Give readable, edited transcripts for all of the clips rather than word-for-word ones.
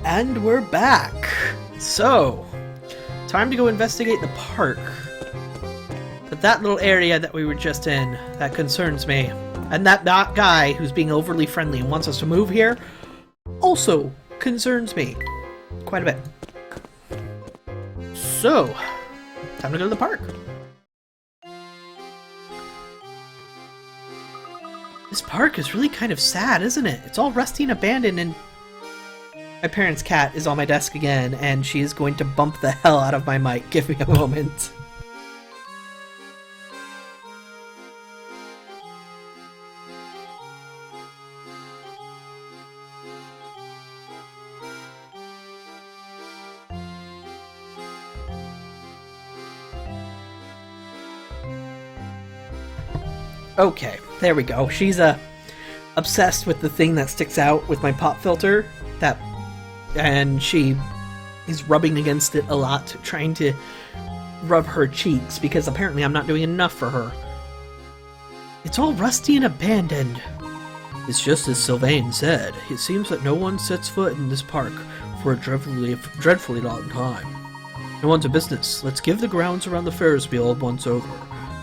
And we're back! So, time to go investigate the park. But that little area that we were just in, that concerns me. And that guy who's being overly friendly and wants us to move here, also concerns me. Quite a bit. So, time to go to the park. This park is really kind of sad, isn't it? It's all rusty and abandoned, and my parents' cat is on my desk again, and she is going to bump the hell out of my mic. Give me a moment. Okay, there we go. She's obsessed with the thing that sticks out with my pop filter, and she is rubbing against it a lot, trying to rub her cheeks, because apparently I'm not doing enough for her. It's all rusty and abandoned. It's just as Sylvain said. It seems that no one sets foot in this park for a dreadfully long time. No one's a business. Let's give the grounds around the Ferris wheel a once over.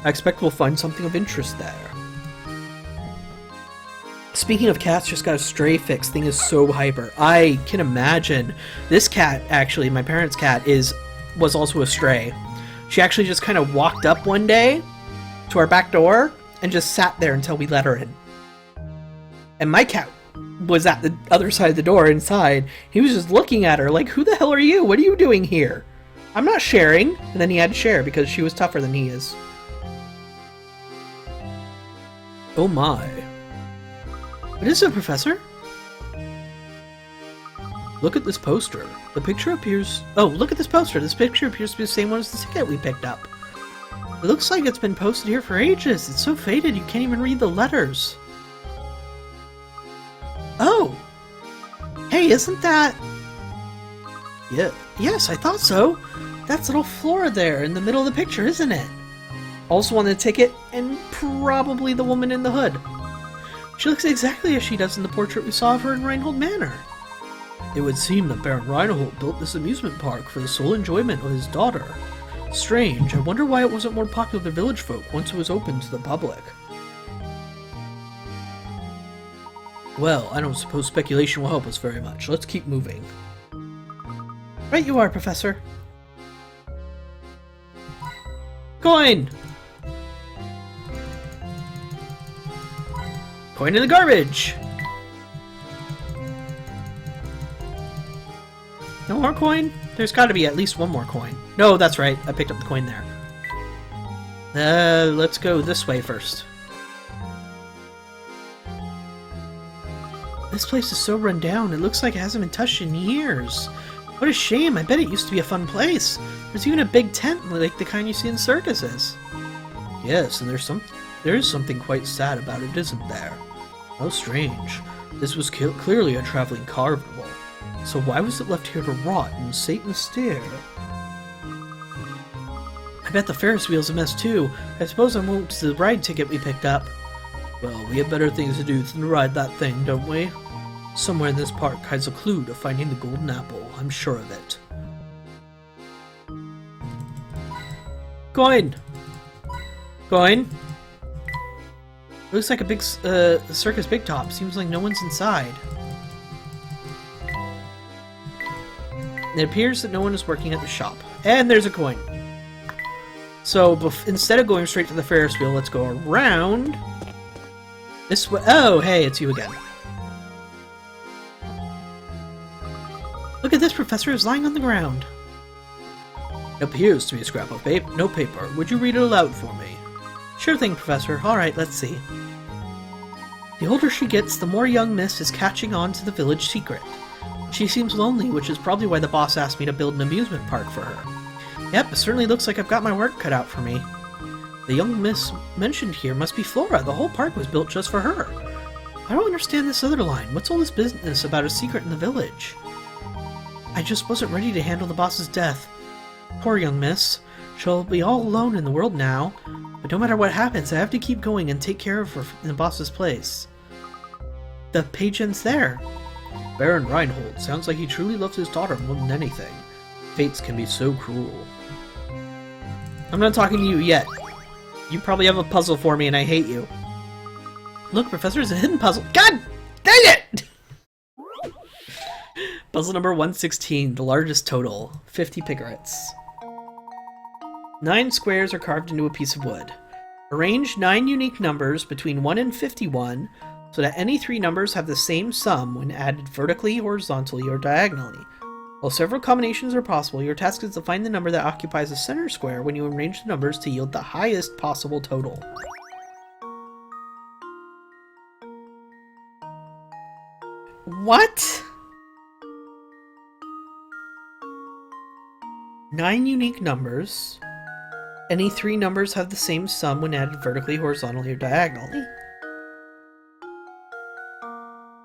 I expect we'll find something of interest there. Speaking of cats, just got a stray fix. Thing is so hyper. I can imagine this cat, actually, my parents' cat, was also a stray. She actually just kind of walked up one day to our back door and just sat there until we let her in. And my cat was at the other side of the door inside. He was just looking at her like, who the hell are you? What are you doing here? I'm not sharing. And then he had to share because she was tougher than he is. Oh my. What is it, Professor? Look at this poster. The picture appears... Oh, look at this poster. This picture appears to be the same one as the ticket we picked up. It looks like it's been posted here for ages. It's so faded you can't even read the letters. Oh! Hey, isn't that... Yeah, yes, I thought so. That's little Flora there in the middle of the picture, isn't it? Also on the ticket, and probably the woman in the hood. She looks exactly as she does in the portrait we saw of her in Reinhold Manor. It would seem that Baron Reinhold built this amusement park for the sole enjoyment of his daughter. Strange, I wonder why it wasn't more popular with village folk once it was open to the public. Well, I don't suppose speculation will help us very much. Let's keep moving. Right you are, Professor. Coin! Coin in the garbage! No more coin? There's gotta be at least one more coin. No, that's right. I picked up the coin there. Let's go this way first. This place is so run down. It looks like it hasn't been touched in years. What a shame. I bet it used to be a fun place. There's even a big tent like the kind you see in circuses. Yes, and there is something quite sad about it, isn't there? How strange. This was clearly a traveling carnival. So why was it left here to rot in Satan's stare? I bet the Ferris wheel's a mess too. I suppose I won't to the ride ticket we picked up. Well, we have better things to do than to ride that thing, don't we? Somewhere in this park hides a clue to finding the golden apple. I'm sure of it. Coin! Coin! Looks like a big circus big top. Seems like no one's inside. It appears that no one is working at the shop. And there's a coin. So instead of going straight to the Ferris wheel, let's go around this way. Oh, hey, it's you again. Look at this, Professor. Is lying on the ground. It appears to be a scrap of notepaper. Would you read it aloud for me? Sure thing, Professor. Alright, let's see. The older she gets, the more young Miss is catching on to the village secret. She seems lonely, which is probably why the boss asked me to build an amusement park for her. Yep, it certainly looks like I've got my work cut out for me. The young Miss mentioned here must be Flora. The whole park was built just for her. I don't understand this other line. What's all this business about a secret in the village? I just wasn't ready to handle the boss's death. Poor young Miss. She'll be all alone in the world now. But no matter what happens, I have to keep going and take care of her in the boss's place. The page ends there. Baron Reinhold sounds like he truly loves his daughter more than anything. Fates can be so cruel. I'm not talking to you yet. You probably have a puzzle for me and I hate you. Look, Professor, it's a hidden puzzle. God dang it! Puzzle number 116, the largest total. 50 picarets. 9 squares are carved into a piece of wood. Arrange 9 unique numbers between 1 and 51 so that any 3 numbers have the same sum when added vertically, horizontally, or diagonally. While several combinations are possible, your task is to find the number that occupies the center square when you arrange the numbers to yield the highest possible total. What? 9 unique numbers. Any 3 numbers have the same sum when added vertically, horizontally, or diagonally.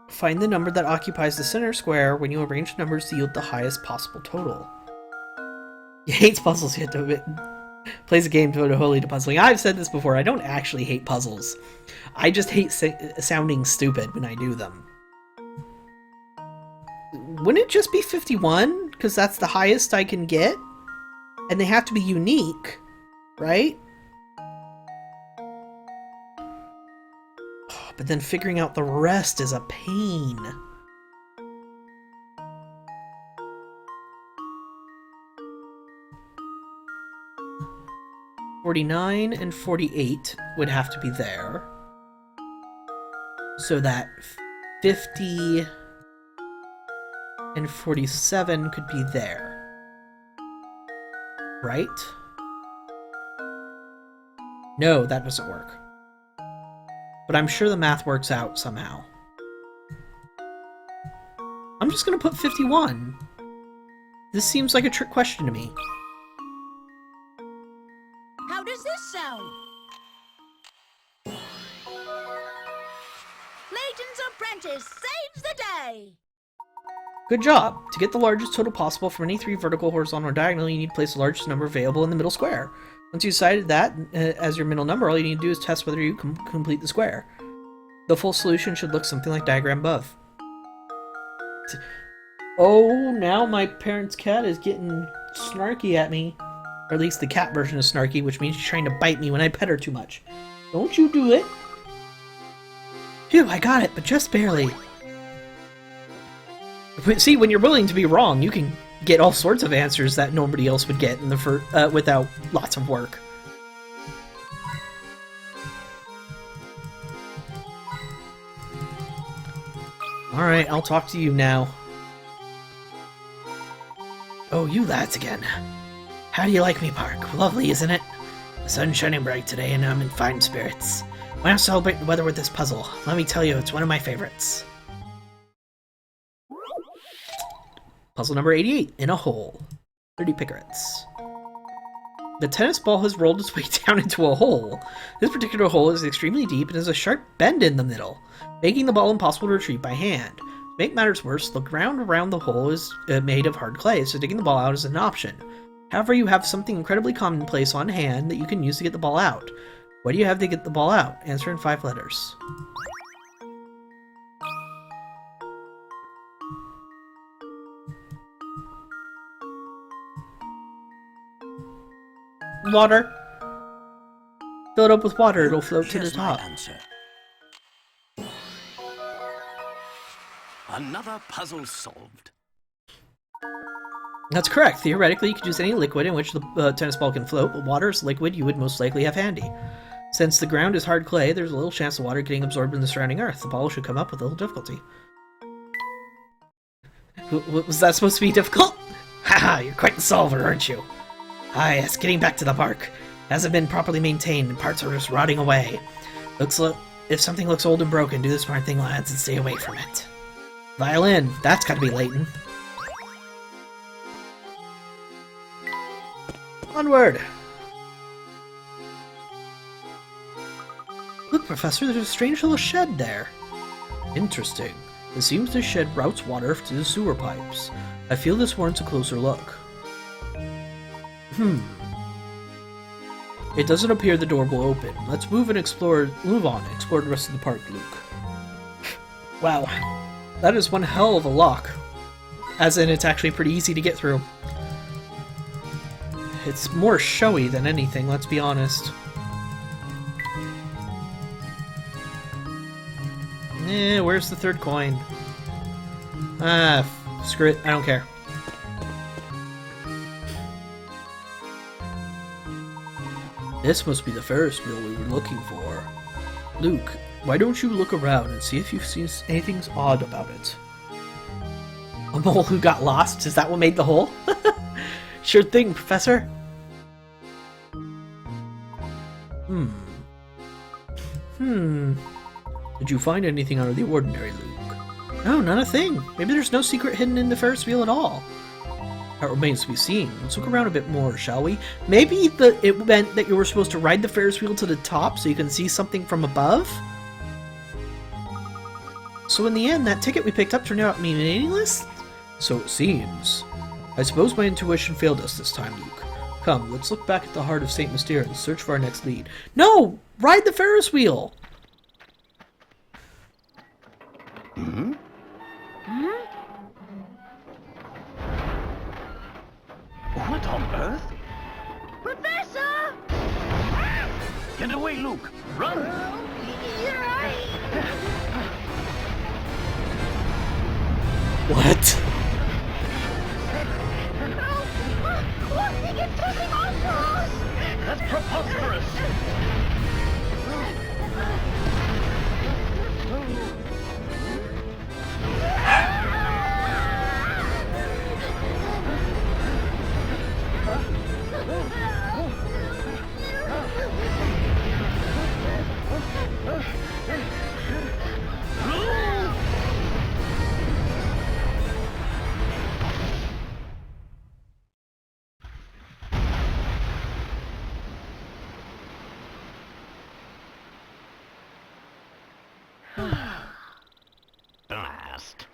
Find the number that occupies the center square when you arrange numbers to yield the highest possible total. He hates puzzles, yet plays a game devoted wholly to puzzling. I've said this before, I don't actually hate puzzles. I just hate sounding stupid when I do them. Wouldn't it just be 51? Because that's the highest I can get? And they have to be unique, right? But then figuring out the rest is a pain. $49 and $48 would have to be there. So that 50 and 47 could be there. Right? No, that doesn't work. But I'm sure the math works out somehow. I'm just gonna put 51. This seems like a trick question to me. How does this sound? Layton's apprentice saves the day! Good job! To get the largest total possible from any 3 vertical, horizontal, or diagonal, you need to place the largest number available in the middle square. Once you decided that as your middle number, all you need to do is test whether you can complete the square. The full solution should look something like diagram above. Oh, now my parents' cat is getting snarky at me. Or at least the cat version is snarky, which means she's trying to bite me when I pet her too much. Don't you do it! Phew, I got it, but just barely. See, when you're willing to be wrong, you can get all sorts of answers that nobody else would get in the without lots of work. Alright, I'll talk to you now. Oh, you lads again. How do you like me, Park? Lovely, isn't it? The sun's shining bright today and I'm in fine spirits. Why not celebrate the weather with this puzzle? Let me tell you, it's one of my favorites. Puzzle number 88, in a hole. 30 picarets. The tennis ball has rolled its way down into a hole. This particular hole is extremely deep and has a sharp bend in the middle, making the ball impossible to retrieve by hand. To make matters worse, the ground around the hole is made of hard clay, so digging the ball out is an option. However, you have something incredibly commonplace on hand that you can use to get the ball out. What do you have to get the ball out? Answer in 5 letters. Water. Fill it up with water, it'll float to the top. Answer. Another puzzle solved. That's correct. Theoretically, you could use any liquid in which the tennis ball can float, but water is liquid you would most likely have handy. Since the ground is hard clay, there's a little chance of water getting absorbed in the surrounding earth. The ball should come up with a little difficulty. Was that supposed to be difficult? Haha, you're quite the solver, aren't you? Ah yes, getting back to the park. It hasn't been properly maintained and parts are just rotting away. If something looks old and broken, do the smart thing, lads, and stay away from it. Violin, that's gotta be Layton. Onward! Look, Professor, there's a strange little shed there. Interesting. It seems this shed routes water to the sewer pipes. I feel this warrants a closer look. It doesn't appear the door will open. Let's move on and explore the rest of the park, Luke. Wow. That is one hell of a lock. As in, it's actually pretty easy to get through. It's more showy than anything, let's be honest. Where's the third coin? Ah, screw it, I don't care. This must be the Ferris wheel we were looking for. Luke, why don't you look around and see if you've seen anything odd about it? A mole who got lost? Is that what made the hole? Sure thing, Professor. Did you find anything out of the ordinary, Luke? No, not a thing. Maybe there's no secret hidden in the Ferris wheel at all. That remains to be seen. Let's look around a bit more, shall we? Maybe it meant that you were supposed to ride the Ferris wheel to the top so you can see something from above? So in the end, that ticket we picked up turned out meaningless? So it seems. I suppose my intuition failed us this time, Luke. Come, let's look back at the heart of St. Mystere and search for our next lead. No! Ride the Ferris wheel! What on earth? Professor! Get away, Luke! Run! What? That's preposterous! Blast.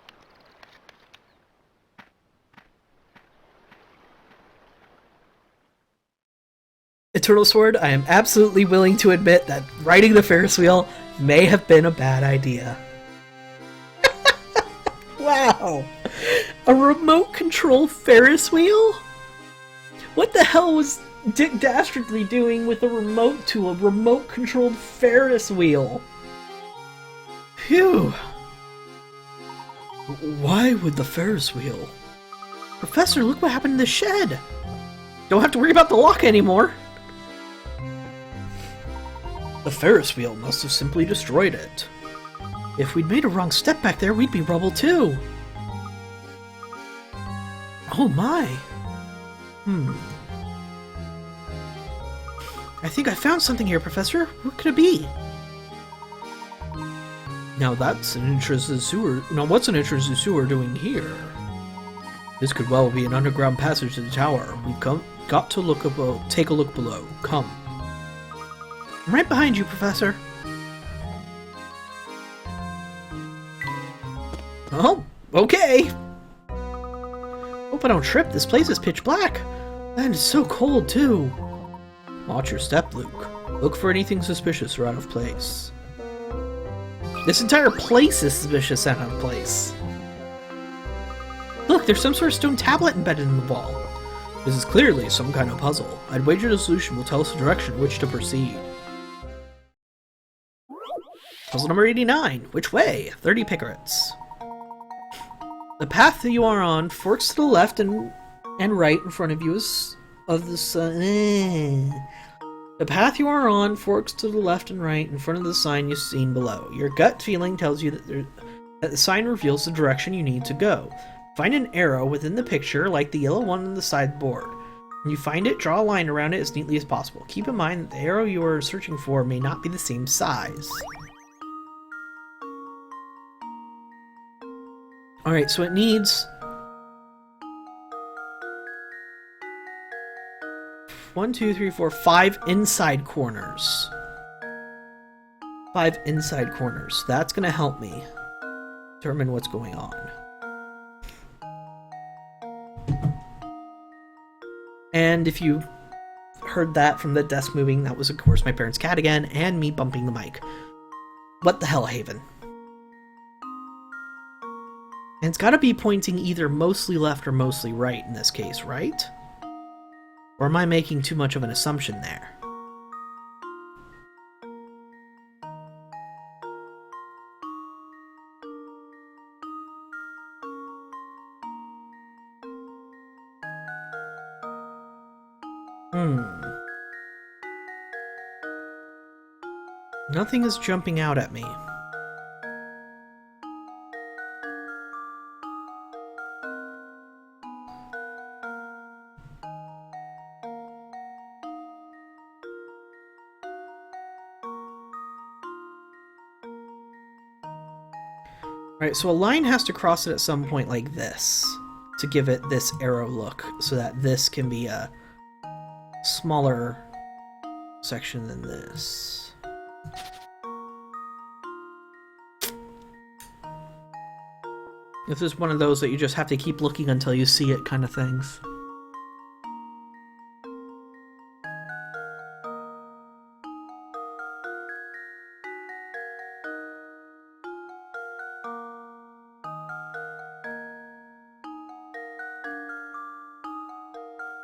Eternal Sword, I am absolutely willing to admit that riding the Ferris wheel may have been a bad idea. Wow! A remote control Ferris wheel? What the hell was Dick Dastardly doing with a remote to a remote controlled Ferris wheel? Phew! Why would the Ferris wheel? Professor, look what happened in the shed! Don't have to worry about the lock anymore! The Ferris wheel must have simply destroyed it. If we'd made a wrong step back there, we'd be rubble too. Oh my. I think I found something here, Professor. What could it be? Now that's an intrusive sewer. Now what's an intrusive sewer doing here? This could well be an underground passage to the tower. We've got to look above. Take a look below. Come. I'm right behind you, Professor. Oh, okay. Hope I don't trip. This place is pitch black. And it's so cold, too. Watch your step, Luke. Look for anything suspicious or out of place. This entire place is suspicious and out of place. Look, there's some sort of stone tablet embedded in the wall. This is clearly some kind of puzzle. I'd wager the solution will tell us the direction in which to proceed. Puzzle number 89. Which way? 30 picarets. The path that you are on forks to the left and right in front of you is of the sun. The path you are on forks to the left and right in front of the sign you've seen below. Your gut feeling tells you that the sign reveals the direction you need to go. Find an arrow within the picture, like the yellow one on the sideboard. When you find it, draw a line around it as neatly as possible. Keep in mind that the arrow you are searching for may not be the same size. Alright, so it needs 1, 2, 3, 4, 5 inside corners. 5 inside corners. That's going to help me determine what's going on. And if you heard that from the desk moving, that was of course my parents' cat again, and me bumping the mic. What the hell, Haven? And it's gotta be pointing either mostly left or mostly right in this case, right? Or am I making too much of an assumption there? Nothing is jumping out at me. Right, so a line has to cross it at some point like this to give it this arrow look, so that this can be a smaller section than this. This is one of those that you just have to keep looking until you see it kind of things.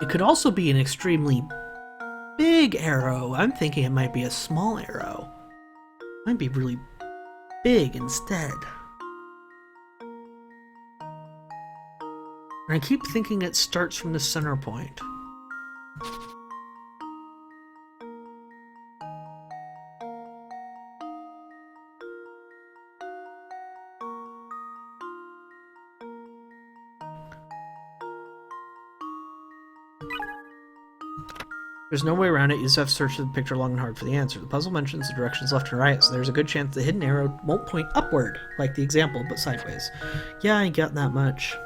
It could also be an extremely big arrow. I'm thinking it might be a small arrow. It might be really big instead. And I keep thinking it starts from the center point. There's no way around it. You just have to search the picture long and hard for the answer. The puzzle mentions the directions left and right, so there's a good chance the hidden arrow won't point upward, like the example, but sideways. Yeah, I ain't got that much.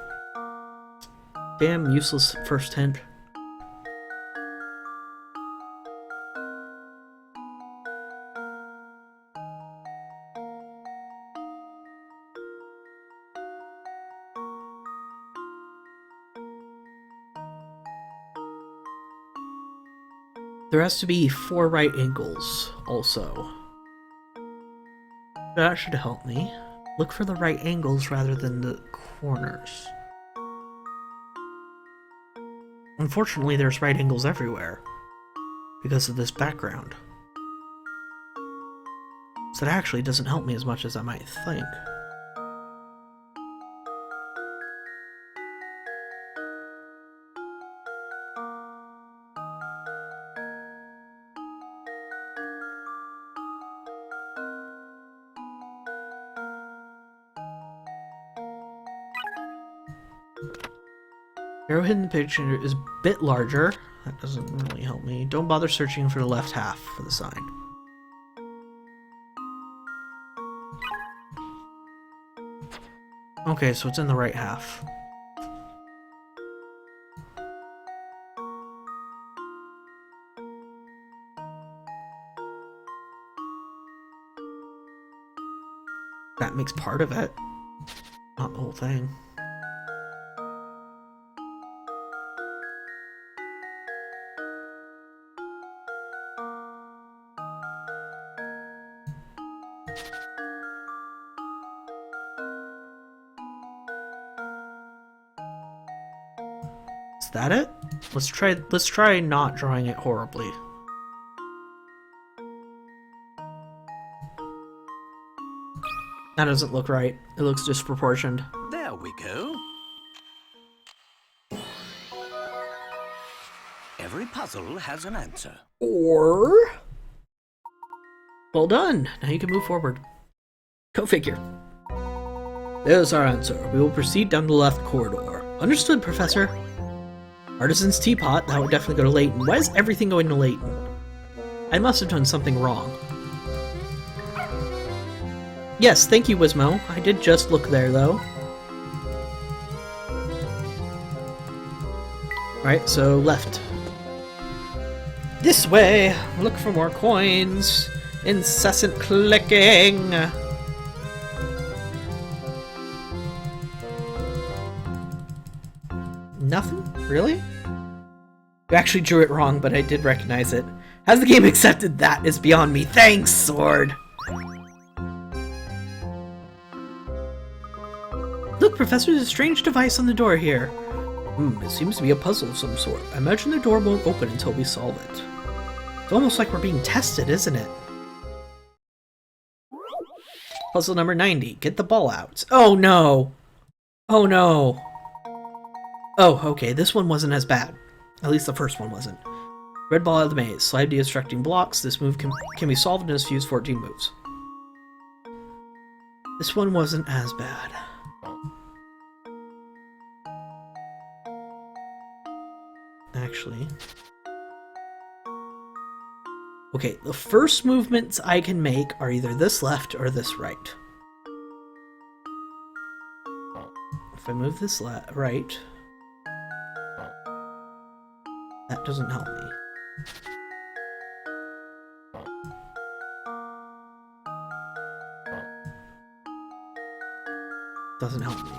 Damn useless first hint. There has to be 4 right angles, also. That should help me. Look for the right angles rather than the corners. Unfortunately, there's right angles everywhere because of this background. So that actually doesn't help me as much as I might think. Arrow hidden in the picture is a bit larger. That doesn't really help me. Don't bother searching for the left half for the sign. Okay, so it's in the right half. That makes part of it, not the whole thing. Is that it? Let's try not drawing it horribly. That doesn't look right. It looks disproportioned. There we go. Every puzzle has an answer. Or... Well done. Now you can move forward. Go figure. There's our answer. We will proceed down the left corridor. Understood, Professor. Artisan's teapot. That would definitely go to Layton. Why is everything going to Layton? I must have done something wrong. Yes, thank you, Wismo. I did just look there, though. Alright, so left. This way! Look for more coins! Incessant clicking! Nothing? Really? You actually drew it wrong, but I did recognize it. Has the game accepted that is beyond me. Thanks, Sword! Look Look, Professor, there's a strange device on the door here. It seems to be a puzzle of some sort. I imagine the door won't open until we solve it. It's almost like we're being tested, isn't it? Puzzle number 90. Get the ball out. Oh no! Oh no! Oh, okay, this one wasn't as bad. At least the first one wasn't. Red ball out of the maze. Slide deobstructing blocks. This move can be solved in as few as 14 moves. This one wasn't as bad. Actually. Okay, the first movements I can make are either this left or this right. If I move this right, that doesn't help me. Doesn't help me.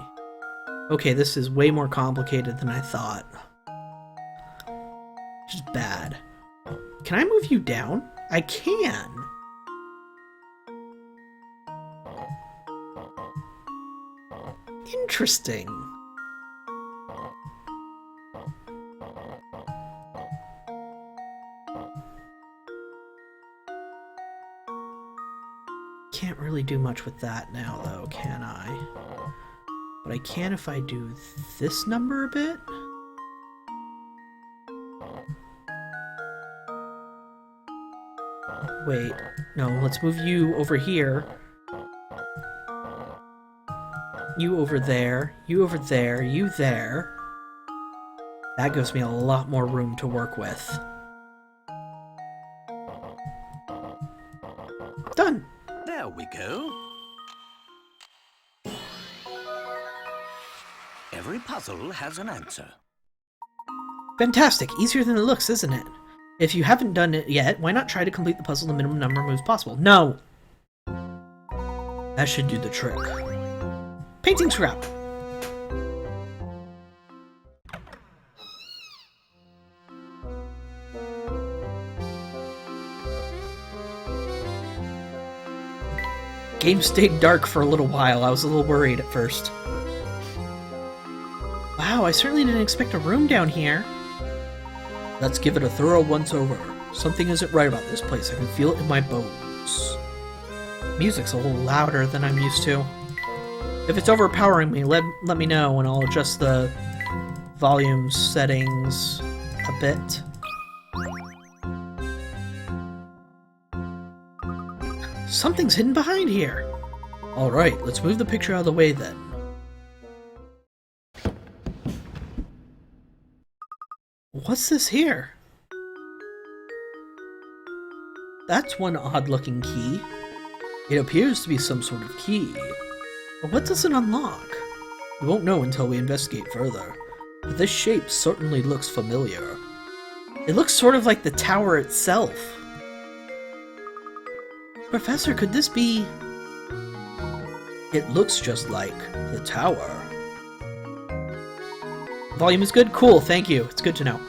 Okay, this is way more complicated than I thought. Which is bad. Can I move you down? I can. Interesting. Can't really do much with that now, though, can I? But I can if I do this number a bit. Wait, no, let's move you over here. You over there, you over there, you there. That gives me a lot more room to work with. Done! There we go. Every puzzle has an answer. Fantastic! Easier than it looks, isn't it? If you haven't done it yet, why not try to complete the puzzle the minimum number of moves possible? No! That should do the trick. Painting scrap! Game stayed dark for a little while. I was a little worried at first. Wow, I certainly didn't expect a room down here. Let's give it a thorough once-over. Something isn't right about this place. I can feel it in my bones. Music's a little louder than I'm used to. If it's overpowering me, let me know and I'll adjust the volume settings a bit. Something's hidden behind here. Alright, let's move the picture out of the way then. What's this here? That's one odd-looking key. It appears to be some sort of key. But what does it unlock? We won't know until we investigate further. But this shape certainly looks familiar. It looks sort of like the tower itself. Professor, could this be... It looks just like the tower. Volume is good? Cool, thank you. It's good to know.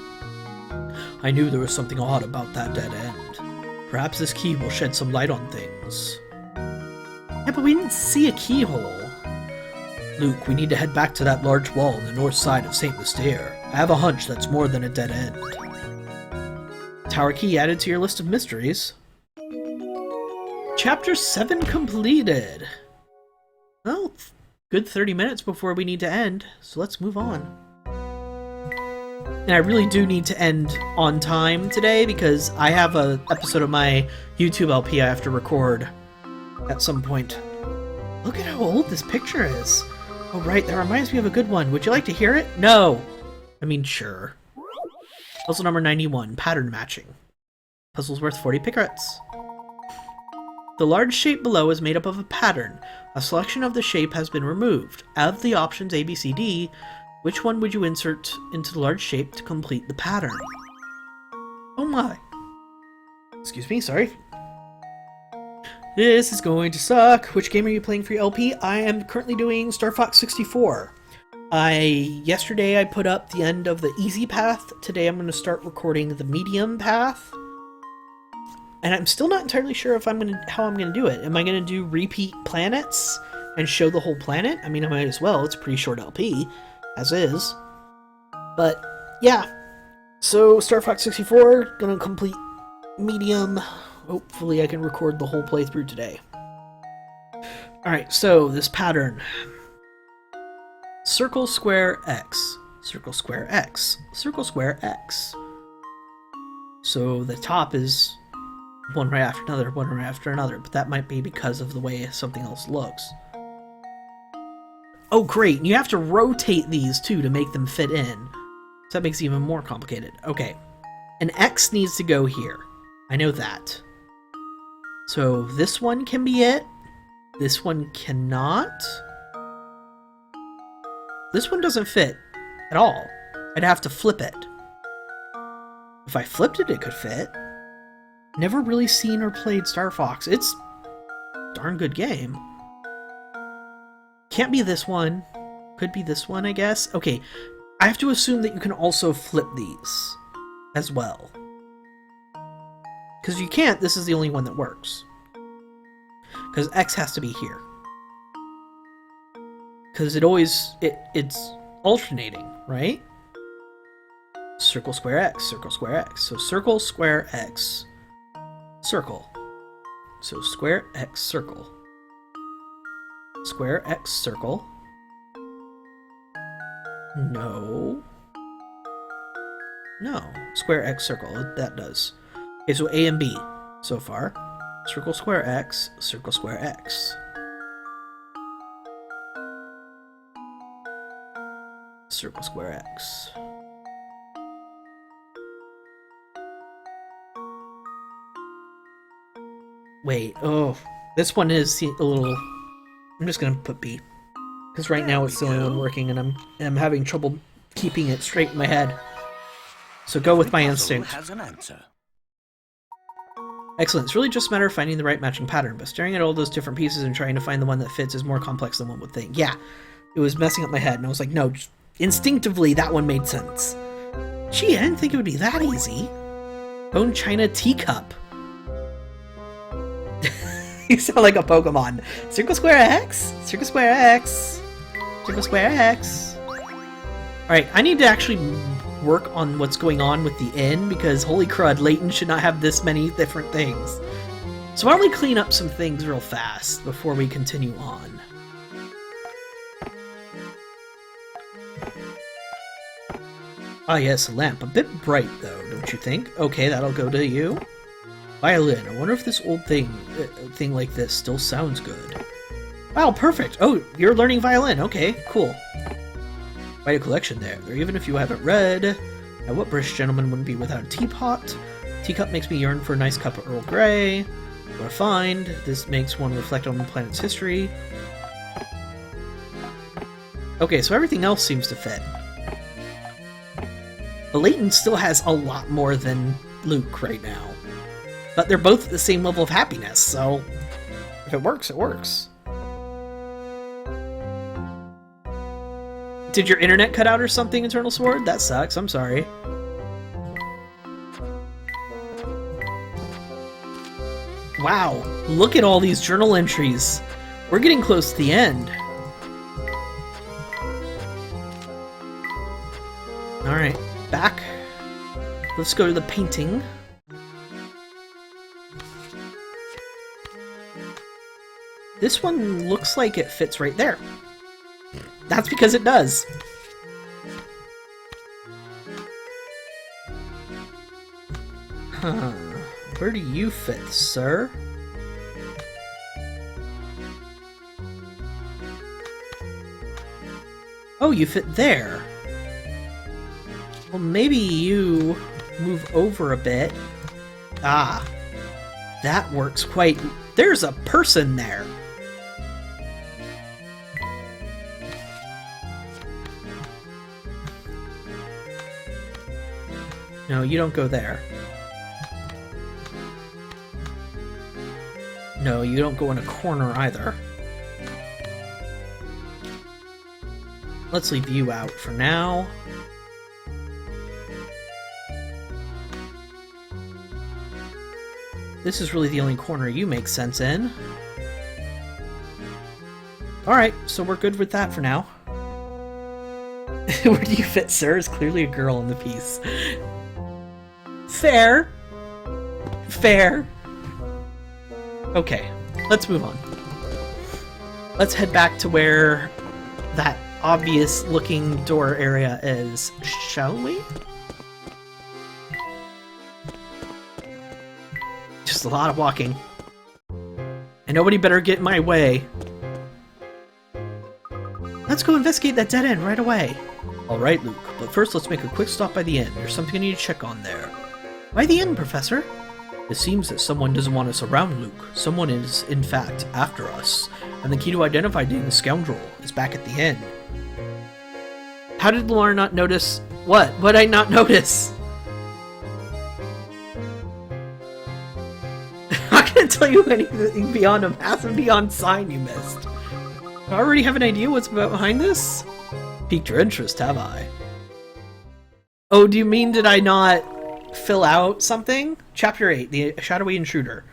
I knew there was something odd about that dead end. Perhaps this key will shed some light on things. Yeah, but we didn't see a keyhole. Luke, we need to head back to that large wall on the north side of St. Mystere. I have a hunch that's more than a dead end. Tower key added to your list of mysteries. Chapter 7 completed. Well, good 30 minutes before we need to end, so let's move on. And I really do need to end on time today because I have an episode of my YouTube LP I have to record at some point. Look at how old this picture is. Oh right, that reminds me of a good one. Would you like to hear it? No! I mean, sure. Puzzle number 91, pattern matching. Puzzle's worth 40 pickrets. The large shape below is made up of a pattern. A selection of the shape has been removed. Out of the options A, B, C, D, which one would you insert into the large shape to complete the pattern? Oh my. Excuse me, sorry. This is going to suck. Which game are you playing for your LP? I am currently doing Star Fox 64. Yesterday I put up the end of the easy path. Today I'm going to start recording the medium path. And I'm still not entirely sure if how I'm going to do it. Am I going to do repeat planets? and show the whole planet. I mean, I might as well. It's a pretty short LP, as is. But, yeah. So, Star Fox 64, gonna complete medium. Hopefully I can record the whole playthrough today. Alright, so, this pattern. Circle, square, X. Circle, square, X. Circle, square, X. So, the top is one right after another, one right after another. But that might be because of the way something else looks. Oh, great. And you have to rotate these, too, to make them fit in. So that makes it even more complicated. Okay. An X needs to go here. I know that. So this one can be it. This one cannot. This one doesn't fit at all. I'd have to flip it. If I flipped it, it could fit. Never really seen or played Star Fox. It's a darn good game. Can't be this one. Could be this one, I guess. Okay, I have to assume that you can also flip these as well. Because if you can't, this is the only one that works. Because X has to be here. Because it's alternating, right? Circle, square, X, circle, square, X. So circle, square, X, circle. So square, X, circle. Square, X, circle. No. No. Square, X, circle. That does. Okay, so A and B so far. Circle, square, X, circle, square, X. Circle, square, X. Wait, oh. This one is a little... I'm just gonna put B. Because right now it's the only one working and I'm having trouble keeping it straight in my head. So go with my instinct. Has an answer. Excellent. It's really just a matter of finding the right matching pattern, but staring at all those different pieces and trying to find the one that fits is more complex than one would think. Yeah, it was messing up my head, and I was like, no, just instinctively that one made sense. Gee, I didn't think it would be that easy. Bone China Teacup. You sound like a Pokemon. Circle, square, X. Circle, square, X. Circle, square, X. Alright, I need to actually work on what's going on with the N, because holy crud, Layton should not have this many different things. So why don't we clean up some things real fast before we continue on. Ah yes, a lamp. A bit bright though, don't you think? Okay, that'll go to you. Violin. I wonder if this old thing like this still sounds good. Wow, perfect. Oh, you're learning violin. Okay, cool. Quite a collection there. Even if you haven't read. Now, what British gentleman wouldn't be without a teapot? Teacup makes me yearn for a nice cup of Earl Grey. What a find. This makes one reflect on the planet's history. Okay, so everything else seems to fit. But Layton still has a lot more than Luke right now. But they're both at the same level of happiness, so if it works, it works. Did your internet cut out or something, Eternal Sword? That sucks, I'm sorry. Wow, look at all these journal entries. We're getting close to the end. Alright, back. Let's go to the painting. This one looks like it fits right there. That's because it does. Huh. Where do you fit, sir? Oh, you fit there. Well, maybe you move over a bit. Ah. That works quite... There's a person there. No, you don't go there. No, you don't go in a corner either. Let's leave you out for now. This is really the only corner you make sense in. Alright, so we're good with that for now. Where do you fit, sir? Is clearly a girl in the piece. Fair. Fair. Okay, let's move on. Let's head back to where that obvious-looking door area is, shall we? Just a lot of walking. And nobody better get in my way. Let's go investigate that dead end right away. Alright, Luke, but first let's make a quick stop by the inn. There's something I need to check on there. Why the inn, Professor? It seems that someone doesn't want us around, Luke. Someone is, in fact, after us. And the key to identifying the scoundrel is back at the inn. How did Laura not notice? What? What did I not notice? I'm not gonna tell you anything beyond a massive neon sign you missed. I already have an idea what's behind this? Piqued your interest, have I? Oh, do you mean did I not fill out something? Chapter 8, the shadowy intruder.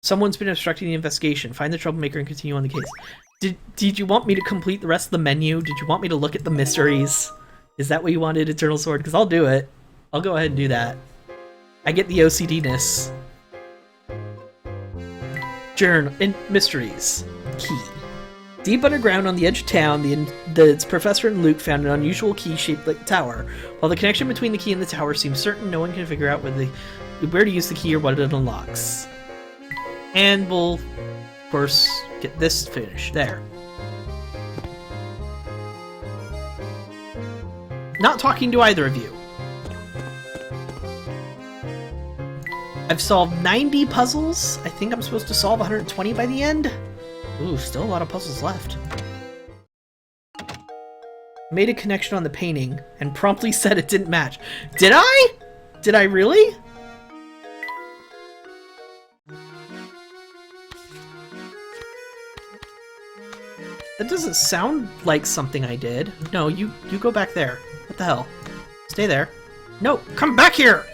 Someone's been obstructing the investigation. Find the troublemaker and continue on the case. Did you want me to complete the rest of the menu? Did you want me to look at the mysteries? Is that what you wanted, Eternal Sword? Because I'll do it. I'll go ahead and do that. I get the OCD-ness. Journal and mysteries. Key. Deep underground on the edge of town, the professor and Luke found an unusual key shaped like a tower. While the connection between the key and the tower seems certain, no one can figure out where to use the key or what it unlocks. And we'll, of course, get this finished. There. Not talking to either of you. I've solved 90 puzzles. I think I'm supposed to solve 120 by the end. Ooh, still a lot of puzzles left. Made a connection on the painting and promptly said it didn't match. Did I? Did I really? That doesn't sound like something I did. No, you go back there. What the hell? Stay there. No, come back here!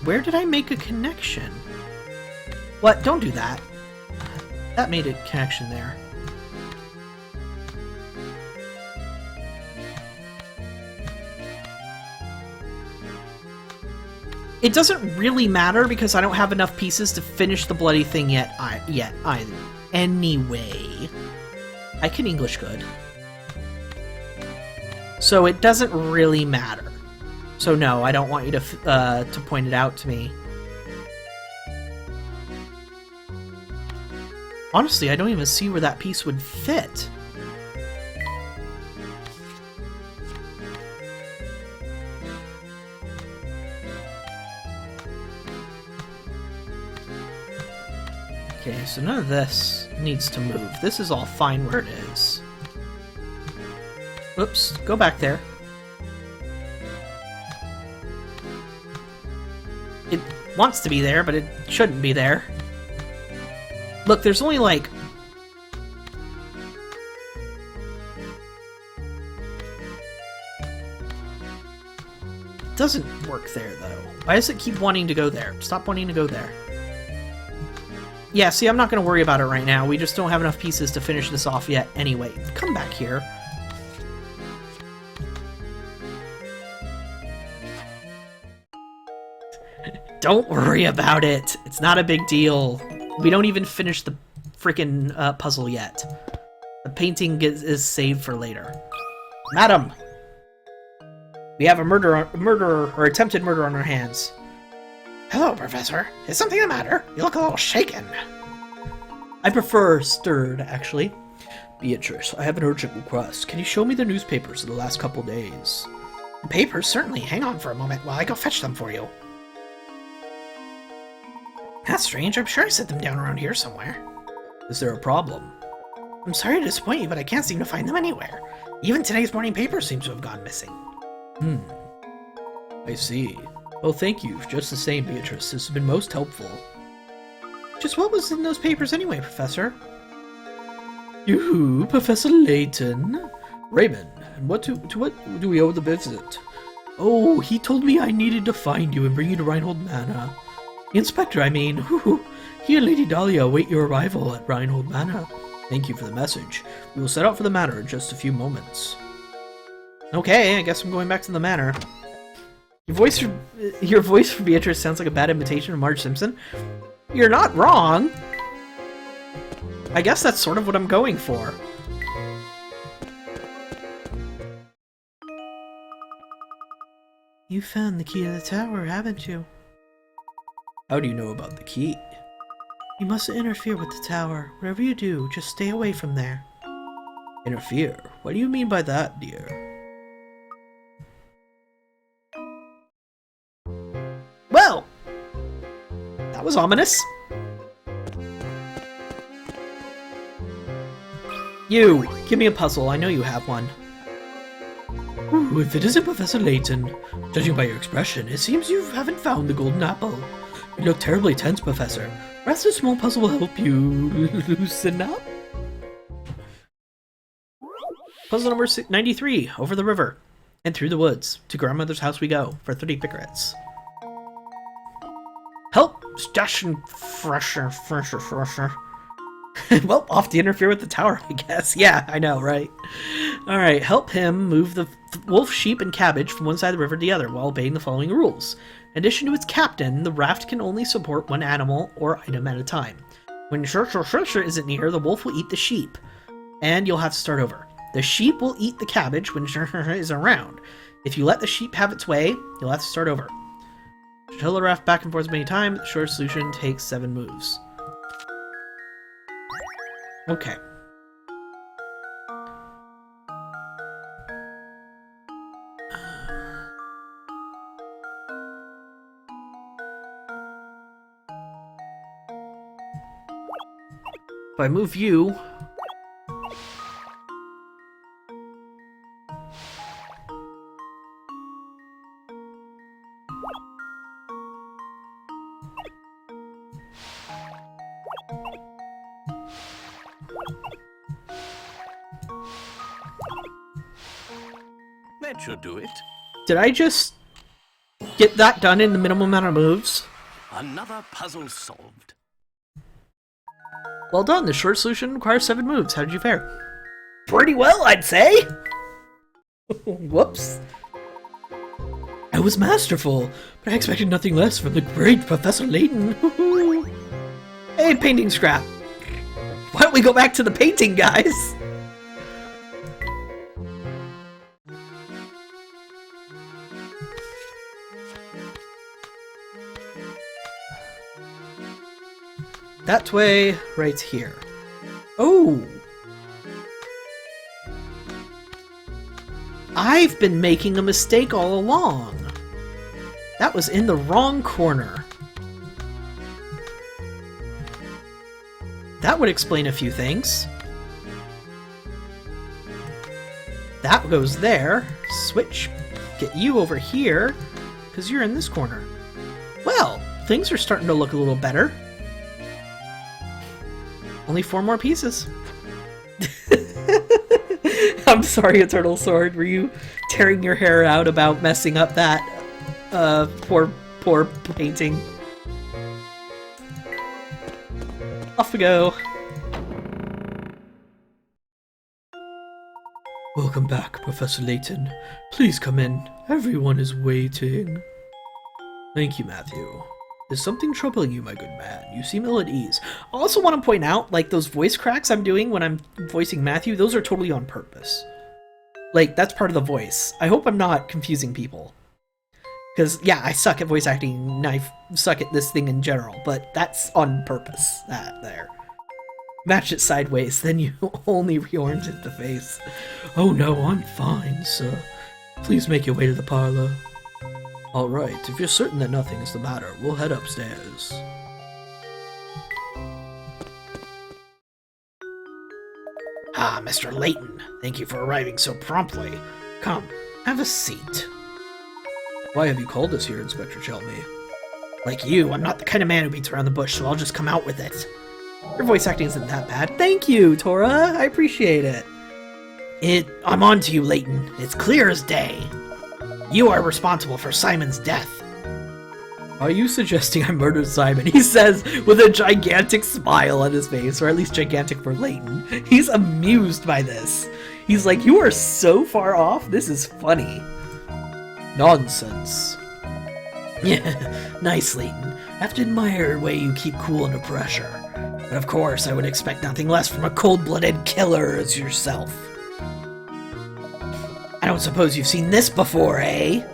Where did I make a connection? What? Don't do that. That made a connection there. It doesn't really matter because I don't have enough pieces to finish the bloody thing yet either. Anyway. I can English good. So it doesn't really matter. So no, I don't want you to point it out to me. Honestly, I don't even see where that piece would fit. Okay, so none of this needs to move. This is all fine where it is. Whoops, go back there. It wants to be there, but it shouldn't be there. Look, there's only like... It doesn't work there, though. Why does it keep wanting to go there? Stop wanting to go there. Yeah, see, I'm not going to worry about it right now. We just don't have enough pieces to finish this off yet. Anyway, come back here. Don't worry about it. It's not a big deal. We don't even finish the freaking puzzle yet. The painting is saved for later. Madam! We have a murder or attempted murder on our hands. Hello, Professor. Is something the matter? You look a little shaken. I prefer stirred, actually. Beatrice, I have an urgent request. Can you show me the newspapers of the last couple days? The papers? Certainly. Hang on for a moment while I go fetch them for you. That's strange. I'm sure I set them down around here somewhere. Is there a problem? I'm sorry to disappoint you, but I can't seem to find them anywhere. Even today's morning paper seems to have gone missing. I see. Well, thank you. Just the same, Beatrice. This has been most helpful. Just what was in those papers anyway, Professor? You, Professor Layton? Raymond, What do we owe the visit? Oh, he told me I needed to find you and bring you to Reinhold Manor. The inspector, I mean. He and Lady Dahlia await your arrival at Reinhold Manor. Thank you for the message. We will set out for the manor in just a few moments. Okay, I guess I'm going back to the manor. Your voice for Beatrice sounds like a bad imitation of Marge Simpson. You're not wrong. I guess that's sort of what I'm going for. You found the key to the tower, haven't you? How do you know about the key? You mustn't interfere with the tower. Whatever you do, just stay away from there. Interfere? What do you mean by that, dear? Well! That was ominous. You! Give me a puzzle. I know you have one. Ooh, if it isn't Professor Layton. Judging by your expression, it seems you haven't found the golden apple. You look terribly tense, Professor. Perhaps a small puzzle will help you loosen up? Puzzle number 93, over the river. And through the woods. To grandmother's house we go, for 30 picarets. Help! Stash and fresher. Well, off to interfere with the tower, I guess. Yeah, I know, right? Alright, help him move the wolf, sheep, and cabbage from one side of the river to the other while obeying the following rules. In addition to its captain, the raft can only support one animal or item at a time. When Shur isn't near, the wolf will eat the sheep, and you'll have to start over. The sheep will eat the cabbage when Shur is around. If you let the sheep have its way, you'll have to start over. Shuttle the raft back and forth as many times. The shortest solution takes 7 moves. Okay. If I move you... That should do it. Did I just get that done in the minimum amount of moves? Another puzzle solved. Well done, the short solution requires 7 moves. How did you fare? Pretty well, I'd say! Whoops. I was masterful, but I expected nothing less from the great Professor Layton. Hey, painting scrap. Why don't we go back to the painting, guys? That way, right here. Oh! I've been making a mistake all along. That was in the wrong corner. That would explain a few things. That goes there. Switch. Get you over here, because you're in this corner. Well, things are starting to look a little better. Only 4 more pieces. I'm sorry, Eternal Sword. Were you tearing your hair out about messing up that poor painting? Off we go. Welcome back, Professor Layton. Please come in. Everyone is waiting. Thank you, Matthew. Is something troubling you, my good man? You seem ill at ease. I also want to point out, like, those voice cracks I'm doing when I'm voicing Matthew, those are totally on purpose. Like, that's part of the voice. I hope I'm not confusing people. Because, yeah, I suck at voice acting, and I suck at this thing in general, but that's on purpose, that there. Match it sideways, then you only reorient the face. Oh no, I'm fine, sir. Please make your way to the parlor. Alright, if you're certain that nothing is the matter, we'll head upstairs. Ah, Mr. Layton, thank you for arriving so promptly. Come, have a seat. Why have you called us here, Inspector Chelmy? Like you, I'm not the kind of man who beats around the bush, so I'll just come out with it. Your voice acting isn't that bad. Thank you, Tora! I appreciate it. I'm on to you, Layton. It's clear as day. You are responsible for Simon's death. Are you suggesting I murdered Simon? He says with a gigantic smile on his face, or at least gigantic for Layton. He's amused by this. He's like, you are so far off, this is funny. Nonsense. Yeah, nice, Layton. I have to admire the way you keep cool under pressure. But of course, I would expect nothing less from a cold-blooded killer as yourself. I don't suppose you've seen this before, eh?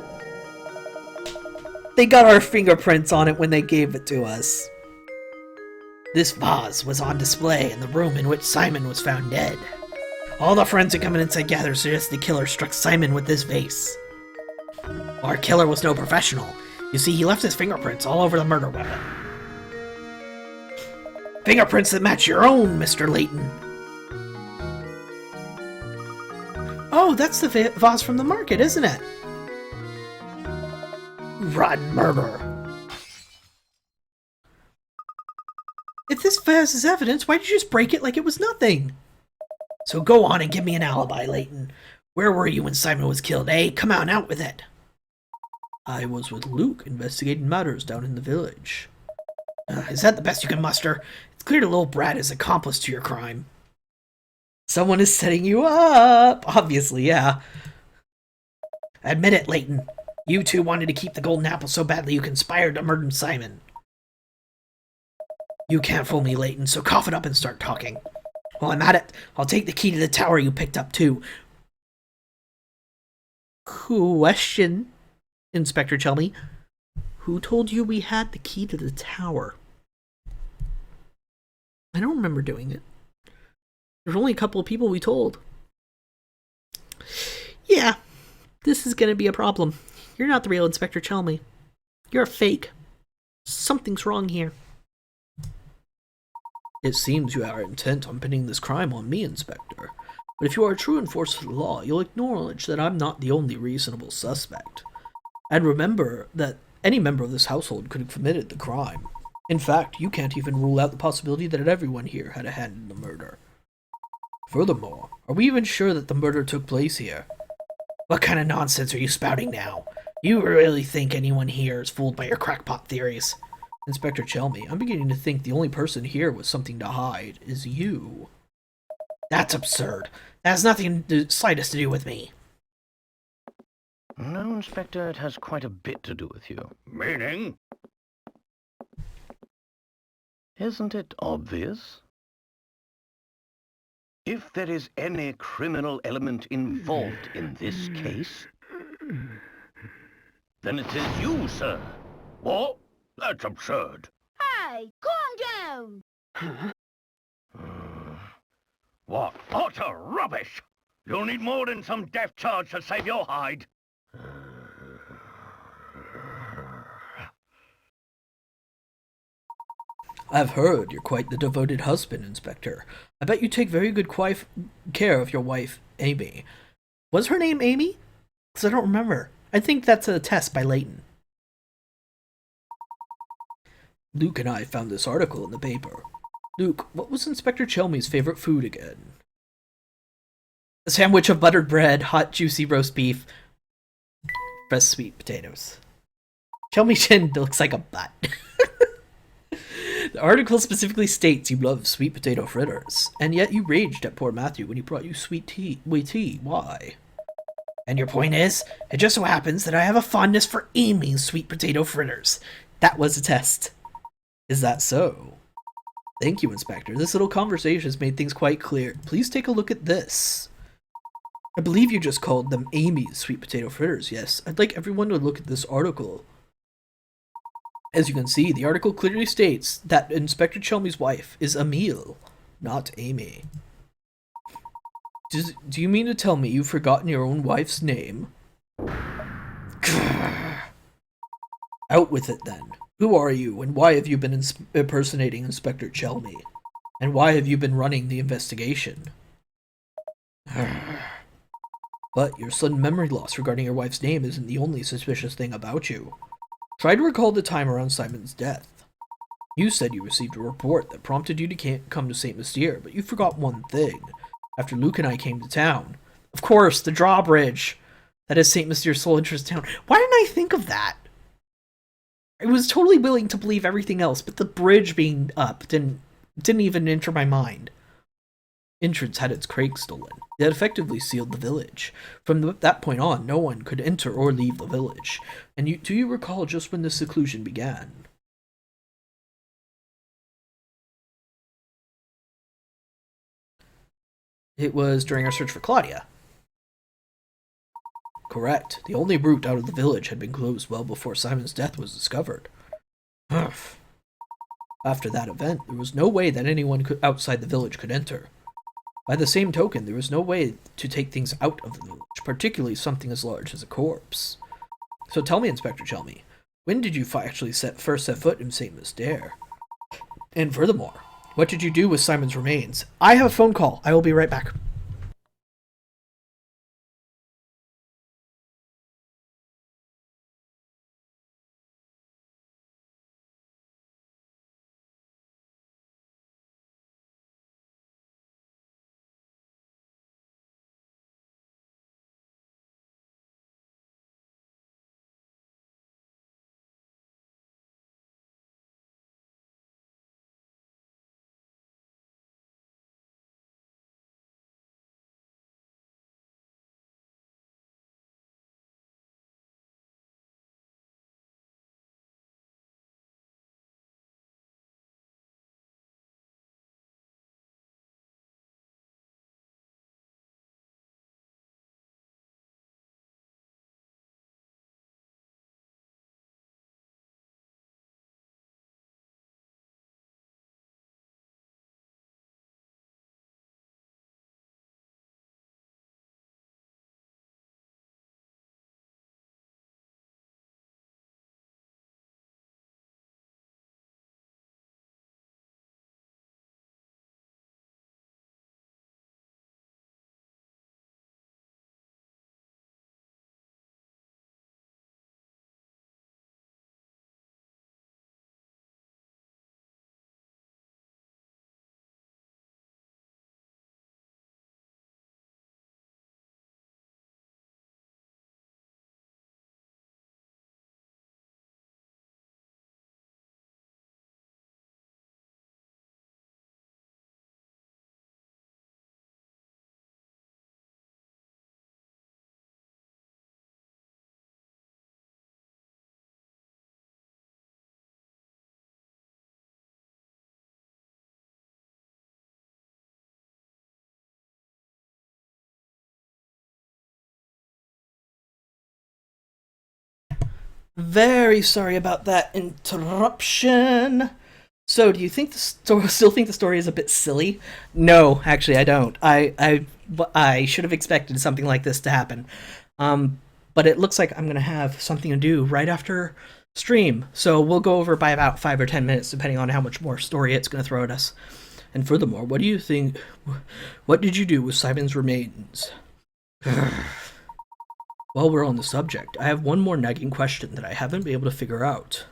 They got our fingerprints on it when they gave it to us. This vase was on display in the room in which Simon was found dead. All the forensic evidence I gathered suggests the killer struck Simon with this vase. Our killer was no professional. You see, he left his fingerprints all over the murder weapon. Fingerprints that match your own, Mr. Layton. Oh, that's the vase from the market, isn't it? Rotten murder. If this vase is evidence, why did you just break it like it was nothing? So go on and give me an alibi, Layton. Where were you when Simon was killed, eh? Come on, out with it. I was with Luke investigating matters down in the village. Is that the best you can muster? It's clear the little brat is accomplice to your crime. Someone is setting you up! Obviously, yeah. Admit it, Layton. You two wanted to keep the golden apple so badly you conspired to murder Simon. You can't fool me, Layton, so cough it up and start talking. While I'm at it, I'll take the key to the tower you picked up, too. Question, Inspector Chelmy. Who told you we had the key to the tower? I don't remember doing it. There's only a couple of people we told. Yeah, this is gonna be a problem. You're not the real Inspector Chelmy. You're a fake. Something's wrong here. It seems you are intent on pinning this crime on me, Inspector. But if you are a true enforcer of the law, you'll acknowledge that I'm not the only reasonable suspect. And remember that any member of this household could have committed the crime. In fact, you can't even rule out the possibility that everyone here had a hand in the murder. Furthermore, are we even sure that the murder took place here? What kind of nonsense are you spouting now? You really think anyone here is fooled by your crackpot theories? Inspector Chelmy, I'm beginning to think the only person here with something to hide is you. That's absurd. That has nothing the slightest to do with me. No, Inspector, it has quite a bit to do with you. Meaning? Isn't it obvious? If there is any criminal element involved in this case, then it is you, sir. What? That's absurd. Hey, calm down. What utter rubbish! You'll need more than some death charge to save your hide. I've heard you're quite the devoted husband, Inspector. I bet you take very good care of your wife, Amy. Was her name Amy? Because I don't remember. I think that's a test by Layton. Luke and I found this article in the paper. Luke, what was Inspector Chelmy's favorite food again? A sandwich of buttered bread, hot juicy roast beef, fresh sweet potatoes. Chelmy chin looks like a butt. The article specifically states you love sweet potato fritters, and yet you raged at poor Matthew when he brought you sweet tea. Why? And your point is, it just so happens that I have a fondness for Amy's sweet potato fritters. That was a test. Is that so? Thank you, Inspector. This little conversation has made things quite clear. Please take a look at this. I believe you just called them Amy's sweet potato fritters, yes. I'd like everyone to look at this article. As you can see, the article clearly states that Inspector Chelmy's wife is Emile, not Amy. Do you mean to tell me you've forgotten your own wife's name? Out with it then. Who are you, and why have you been impersonating Inspector Chelmy? And why have you been running the investigation? But your sudden memory loss regarding your wife's name isn't the only suspicious thing about you. Try to recall the time around Simon's death. You said you received a report that prompted you to come to St. Mystere, but you forgot one thing. After Luke and I came to town, Of course, the drawbridge. That is St. Mysterio's sole interest town. Why didn't I think of that? I was totally willing to believe everything else, but the bridge being up didn't even enter my mind. Entrance had its crate stolen. It had effectively sealed the village. From that point on, no one could enter or leave the village. And do you recall just when the seclusion began? It was during our search for Claudia. Correct. The only route out of the village had been closed well before Simon's death was discovered. After that event, there was no way that anyone outside the village could enter. By the same token, there was no way to take things out of the village, particularly something as large as a corpse. So tell me, Inspector Chelmy, when did you actually first set foot in St. Mystere? And furthermore, what did you do with Simon's remains? I have a phone call. I will be right back. Very sorry about that interruption. So, do you think still think the story is a bit silly? No, actually, I don't. I should have expected something like this to happen. But it looks like I'm gonna have something to do right after stream. So we'll go over by about 5 or 10 minutes, depending on how much more story it's gonna throw at us. And furthermore, what do you think? What did you do with Simon's remains? While we're on the subject, I have one more nagging question that I haven't been able to figure out.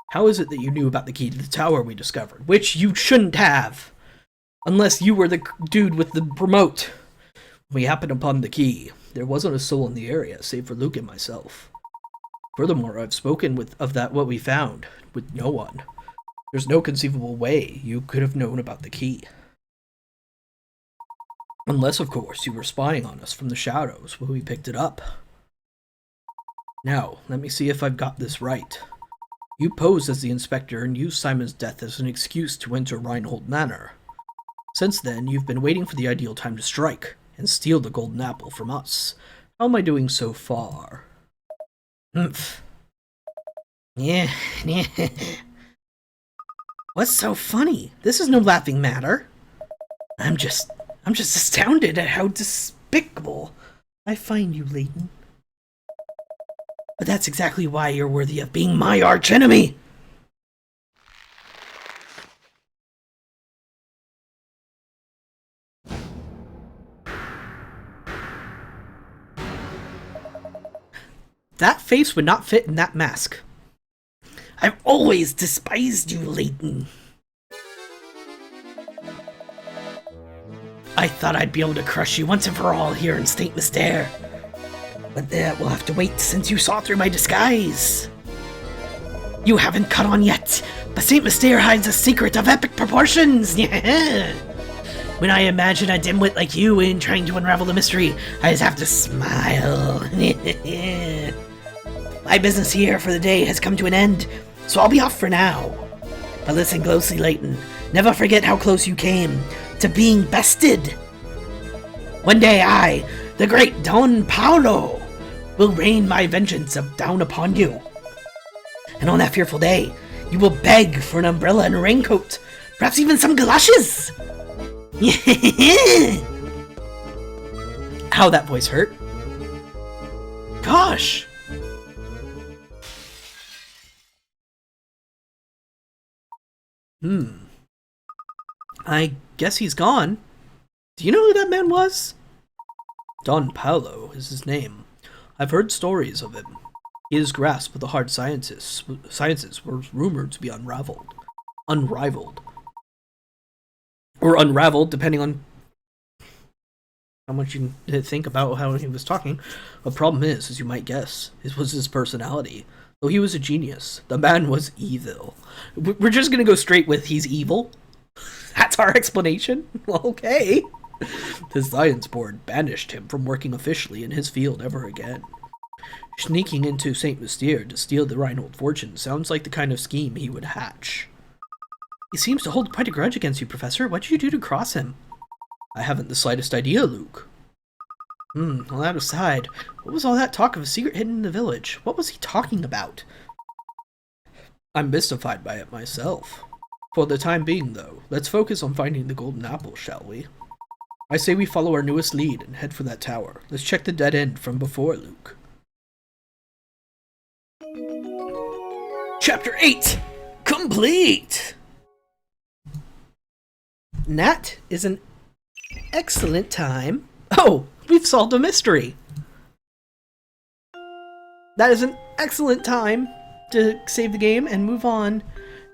How is it that you knew about the key to the tower we discovered? Which you shouldn't have! Unless you were the dude with the remote. We happened upon the key. There wasn't a soul in the area, save for Luke and myself. Furthermore, I've spoken of what we found, with no one. There's no conceivable way you could have known about the key. Unless, of course, you were spying on us from the shadows when we picked it up. Now, let me see if I've got this right. You posed as the inspector and used Simon's death as an excuse to enter Reinhold Manor. Since then, you've been waiting for the ideal time to strike and steal the golden apple from us. How am I doing so far? Humph. Yeah. What's so funny? This is no laughing matter. I'm just astounded at how despicable I find you, Layton. But that's exactly why you're worthy of being my archenemy! That face would not fit in that mask. I've always despised you, Layton. I thought I'd be able to crush you once and for all here in Saint Mystere. But that will have to wait since you saw through my disguise. You haven't caught on yet, but Saint Mystere hides a secret of epic proportions. When I imagine a dimwit like you in trying to unravel the mystery, I just have to smile. My business here for the day has come to an end, so I'll be off for now. But listen closely, Layton. Never forget how close you came to being bested. One day I, the great Don Paolo, will rain my vengeance down upon you. And on that fearful day, you will beg for an umbrella and a raincoat, perhaps even some galoshes. How that voice hurt. Gosh. I guess he's gone. Do you know who that man was? Don Paolo is his name. I've heard stories of him. His grasp of the hard sciences were rumored to be unrivaled. Or unraveled, depending on how much you think about how he was talking. The problem is, as you might guess, it was his personality. Though he was a genius, the man was evil. We're just gonna go straight with he's evil? That's our explanation? Okay. The science board banished him from working officially in his field ever again. Sneaking into Saint Mystere to steal the Reinhold fortune sounds like the kind of scheme he would hatch. He seems to hold quite a grudge against you, Professor. What did you do to cross him? I haven't the slightest idea, Luke. Well, that aside, what was all that talk of a secret hidden in the village? What was he talking about? I'm mystified by it myself. For the time being, though, let's focus on finding the golden apple, shall we? I say we follow our newest lead and head for that tower. Let's check the dead end from before, Luke. Chapter 8! Complete! That is an excellent time. Oh, we've solved a mystery. That is an excellent time to save the game and move on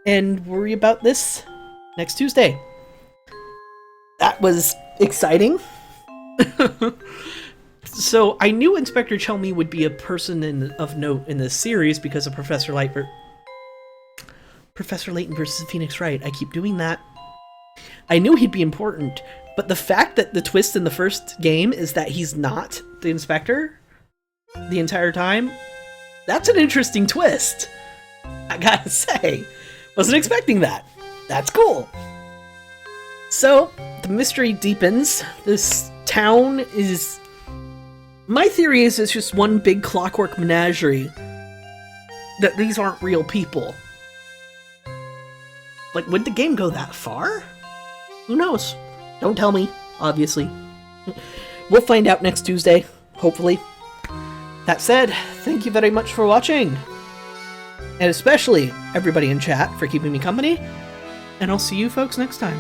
and worry about this next Tuesday. That was exciting. So I knew Inspector Chelmy would be a person of note in this series because of Professor Layton versus Phoenix Wright. I keep doing that. I knew he'd be important, but the fact that the twist in the first game is that he's not the inspector the entire time, that's an interesting twist. I gotta say, wasn't expecting that. That's cool. So, the mystery deepens. This town is... My theory is it's just one big clockwork menagerie. That these aren't real people. Like, would the game go that far? Who knows? Don't tell me, obviously. We'll find out next Tuesday, hopefully. That said, thank you very much for watching. And especially everybody in chat for keeping me company. And I'll see you folks next time.